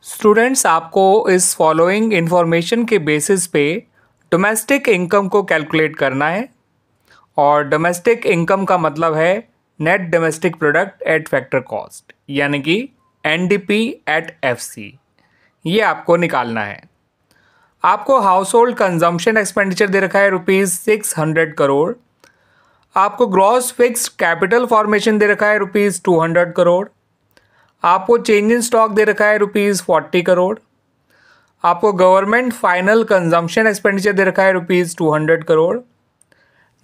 Students, आपको इस following information के बेसिस पे डोमेस्टिक इनकम को कैलकुलेट करना है। और डोमेस्टिक इनकम का मतलब है net domestic product at factor cost, यानी कि एनडीपी एट एफसी। ये आपको निकालना है। आपको हाउस होल्ड कंजम्पशन एक्सपेंडिचर दे रखा है ₹600 करोड़। आपको ग्रॉस फिक्स्ड कैपिटल फॉर्मेशन दे रखा है ₹200 करोड़। आपको चेंज इन स्टॉक दे रखा है ₹40 करोड़। आपको गवर्नमेंट फाइनल कंजम्पशन एक्सपेंडिचर दे रखा है ₹200 करोड़।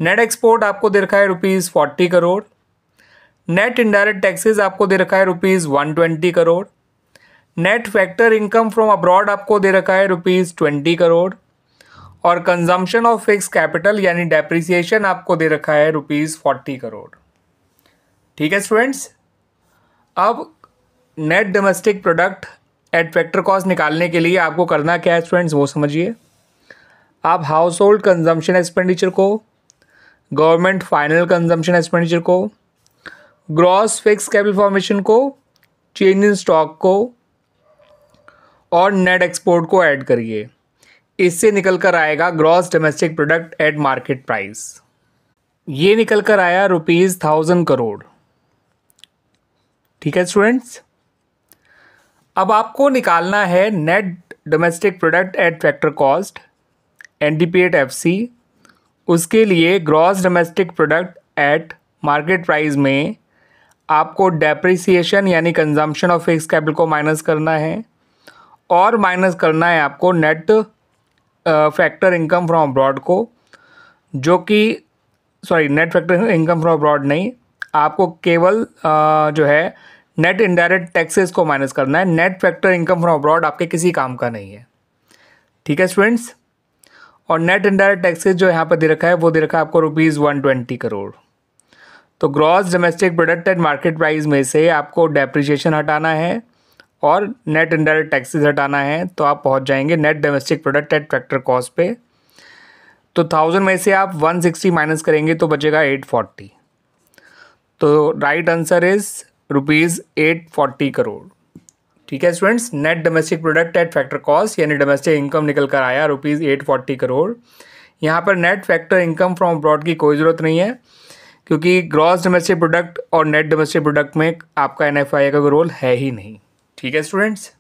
नेट एक्सपोर्ट आपको दे रखा है ₹40 करोड़। नेट इनडायरेक्ट टैक्सेस आपको दे रखा है ₹120 crore. Net factor income from abroad आपको दे रखा है ₹20 करोड़। और कंजम्पशन ऑफ फिक्स कैपिटल यानी डेप्रिसिएशन आपको दे रखा है ₹40 करोड़। ठीक है स्टूडेंट्स, अब net domestic product at factor cost निकालने के लिए आपको करना क्या है स्टूडेंट्स, वो समझिए। आप हाउस होल्ड कंजम्पशन एक्सपेंडिचर को, गवर्नमेंट फाइनल कंजम्पशन एक्सपेंडिचर को, ग्रॉस फिक्स कैपिटल फॉर्मेशन को, चेंज इन स्टॉक को और नेट एक्सपोर्ट को ऐड करिए। इससे निकल कर आएगा gross domestic product at market price. ये निकल कर आया ₹1000 करोड़। ठीक है स्टूडेंट्स, अब आपको निकालना है net domestic product at factor cost NDP at FC. उसके लिए gross domestic product at market price में आपको डेप्रिसिएशन यानी कंजम्पशन ऑफ फिक्स कैपिटल को माइनस करना है और माइनस करना है आपको net factor income from abroad को, जो कि net factor income from abroad नहीं, आपको केवल जो है नेट इनडायरेक्ट टैक्सेस को माइनस करना है। Net factor income from abroad आपके किसी काम का नहीं है। ठीक है स्टूडेंट्स, और नेट इनडायरेक्ट टैक्सेस जो यहाँ पर दे रखा है वो दे रखा है आपको ₹120 करोड़। तो gross domestic product at market price में से आपको डेप्रिसिएशन हटाना है और नेट इनडायरेक्ट टैक्सेस हटाना है, तो आप पहुँच जाएंगे net domestic product at factor cost पे। तो 1000 में से आप 160 माइनस करेंगे तो बचेगा 840। तो राइट आंसर इज ₹840 करोड़। ठीक है students, net domestic product at factor cost यानी डोमेस्टिक इनकम निकल कर आया ₹840 करोड़। यहाँ पर net factor income from abroad की कोई ज़रूरत नहीं है, क्योंकि ग्रॉस डोमेस्टिक प्रोडक्ट और नेट डोमेस्टिक प्रोडक्ट में आपका NFI का रोल है ही नहीं। ठीक है स्टूडेंट्स।